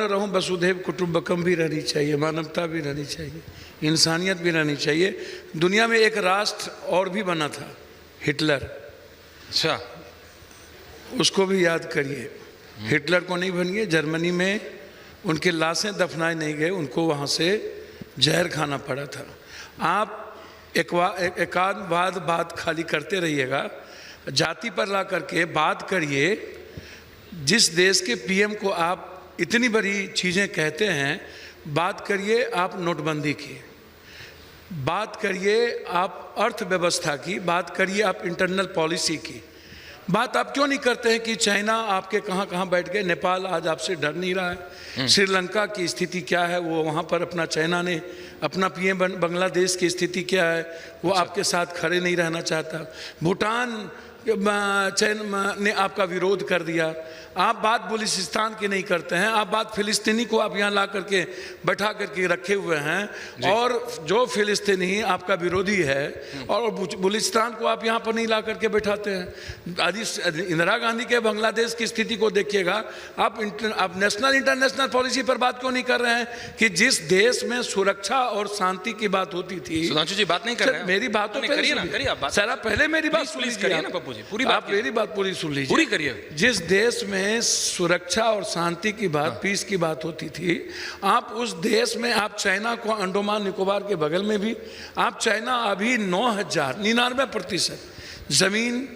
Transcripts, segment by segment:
न रहूं, वसुधैव कुटुंबकम भी रहनी चाहिए, मानवता भी रहनी चाहिए, इंसानियत भी रहनी चाहिए। दुनिया में एक राष्ट्र और भी बना था, हिटलर। अच्छा, उसको भी याद करिए। हिटलर को नहीं बनिए, जर्मनी में उनके लाशें दफनाए नहीं गए, उनको वहाँ से जहर खाना पड़ा था। आप एकाध बात खाली करते रहिएगा, जाति पर ला करके बात करिए। जिस देश के पीएम को आप इतनी बड़ी चीज़ें कहते हैं, बात करिए आप नोटबंदी की, बात करिए आप अर्थव्यवस्था की, बात करिए आप इंटरनल पॉलिसी की। बात आप क्यों नहीं करते हैं कि चाइना आपके कहाँ कहाँ बैठ गए, नेपाल आज आपसे डर नहीं रहा है, श्रीलंका की स्थिति क्या है, वो वहाँ पर अपना चाइना ने अपना पीएम, बांग्लादेश की स्थिति क्या है, वो आपके साथ खड़े नहीं रहना चाहता, भूटान चाइना ने आपका विरोध कर दिया। आप बात बलूचिस्तान की नहीं करते हैं, आप बात फिलिस्तीनी को आप यहाँ ला करके बैठा करके रखे हुए हैं, और जो फिलिस्तीनी आपका विरोधी है और बलूचिस्तान को आप यहाँ पर नहीं ला करके बैठाते हैं। आज इंदिरा गांधी के बांग्लादेश की स्थिति को देखिएगा, आप नेशनल इंटरनेशनल पॉलिसी पर बात क्यों नहीं कर रहे हैं कि जिस देश में सुरक्षा और शांति की बात होती थी। सुधांशु जी बात नहीं कर रहे हैं, मेरी बात तो करिए ना, करिए आप। सर आप पहले मेरी बात सुन लीजिए ना पप्पू जी, पूरी बात, मेरी बात पूरी सुन लीजिए, पूरी करिए। जिस देश में सुरक्षा और शांति की बात, पीस की बात होती थी, आप उस देश में, आप चाइना को अंडमान निकोबार के बगल में भी, आप चाइना अभी 99% जमीन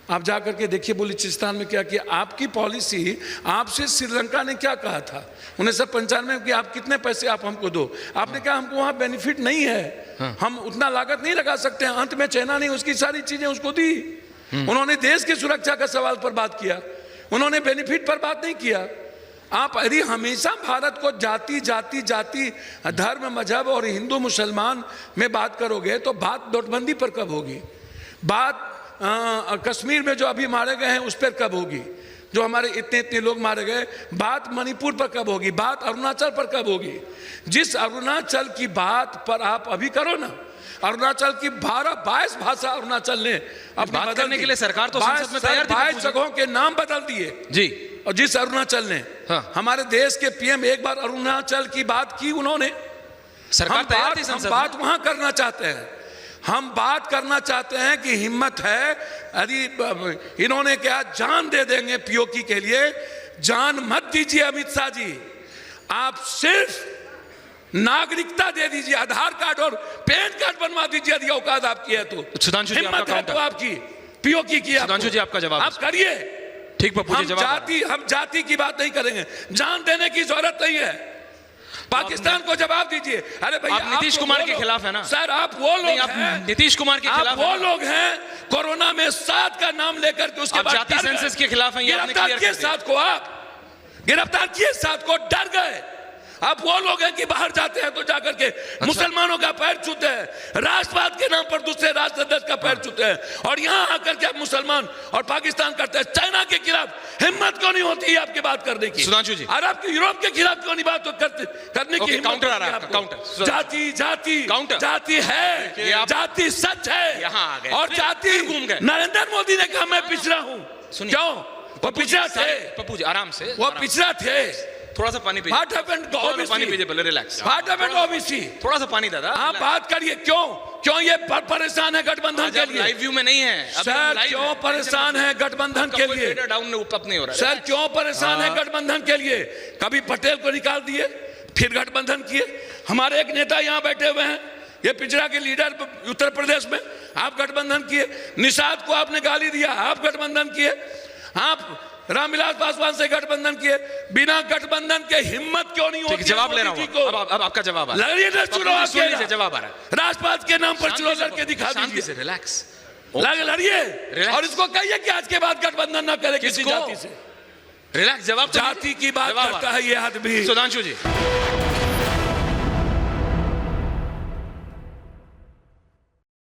आप जाकर के देखिए बलूचिस्तान में क्या किया। आपकी पॉलिसी, आपसे श्रीलंका ने क्या कहा था 1995 में कि आप कितने पैसे आप हमको दो, आपने कहा हमको वहां बेनिफिट नहीं है, हम उतना लागत नहीं लगा सकते हैं। अंत में चाइना ने उसकी सारी चीजें उसको दी। उन्होंने देश की सुरक्षा का सवाल पर बात किया, उन्होंने बेनिफिट पर बात नहीं किया। आप यदि हमेशा भारत को जाति जाति जाति, धर्म, मजहब और हिंदू मुसलमान में बात करोगे तो बात नोटबंदी पर कब होगी? बात कश्मीर में जो अभी मारे गए हैं उस पर कब होगी? जो हमारे इतने लोग मारे गए, बात मणिपुर पर कब होगी? बात अरुणाचल पर कब होगी? जिस अरुणाचल की बात पर आप अभी करो ना, अरुणाचल की 22 भाषा अरुणाचल ने अपनी बात करने के लिए सरकार तो संसद में तैयार थी, 22 जगहों के नाम बदल दिए जी। और जिस अरुणाचल ने, हमारे देश के पीएम एक बार अरुणाचल की बात की उन्होंने, सरकार तैयार थी संसद में। बात वहां करना चाहते हैं, हम बात करना चाहते हैं कि हिम्मत है। यदि इन्होंने क्या जान दे देंगे पीओके के लिए, जान मत दीजिए अमित शाह जी, आप सिर्फ नागरिकता दे दीजिए, आधार कार्ड और पैन कार्ड बनवा दीजिए यदि औकात आपकी है तो। सुधांशु जी आपका तो आपकी पीओके की, सुधांशु जी आपका जवाब आप करिए। ठीक पप्पू जी, जवाब। हम जाति की बात नहीं करेंगे, जान देने की जरूरत नहीं है। पाकिस्तान को जवाब दीजिए। अरे भैया, आप नीतीश कुमार के खिलाफ है ना सर? आप वो लोग हैं, नीतीश कुमार के खिलाफ वो लोग हैं कोरोना में 7 का नाम लेकर के उसके बाद जाति सेंसस के खिलाफ हैं। गिरफ्तार किए 7 को, आप गिरफ्तार किए 7 को, डर गए। आप वो लोग हैं कि बाहर जाते हैं तो जाकर के मुसलमानों का पैर छूते हैं, राष्ट्रवाद के नाम पर दूसरे राष्ट्र अध्यक्ष का पैर छूते हैं, और यहाँ आकर के आप मुसलमान और पाकिस्तान करते हैं। चाइना के खिलाफ हिम्मत क्यों नहीं होती है आपकी बात करने की? सुधांशु जी, और आपकी यूरोप के खिलाफ क्यों नहीं बात करने की हिम्मत? काउंटर आ रहा है, काउंटर। जाति जाति काउंटर, जाति है, जाति सच है, यहाँ आ गए और जाति घूम गए। नरेंद्र मोदी ने कहा मैं पिछड़ा हूँ, क्यों? वो पिछड़ा थे पप्पू जी, आराम से, वो पिछड़ा थे। थोड़ा सा पानी पीजिए, पानी पीजिए पहले, रिलैक्स। थोड़ा सा पानी दादा, आप बात करिए। क्यों ये परेशान है गठबंधन के लिए? लाइव व्यू में नहीं है सर, क्यों परेशान है गठबंधन के लिए? डाउन नहीं हो रहा सर, क्यों परेशान है गठबंधन के लिए? कभी पटेल को निकाल दिए, फिर गठबंधन किए। हमारे एक नेता यहाँ बैठे हुए हैं, ये पिछड़ा के लीडर उत्तर प्रदेश में, आप गठबंधन किए। निषाद को आपने गाली दिया, आप गठबंधन किए। आप रामविलास पासवान से गठबंधन किए, बिना गठबंधन के हिम्मत क्यों नहीं होती? जवाब ले रहा हूं, अब आपका जवाब आ रहा है। जवाब आ रहा है। राष्ट्रवाद के नाम पर चुनाव लड़के दिखा दीजिए, रिलैक्स लड़िए, और इसको कहिए कि आज के बाद गठबंधन न करे किसी जाति से। रिलैक्स, जवाब। जाति की बात करता है ये आदमी। सुधांशु जी,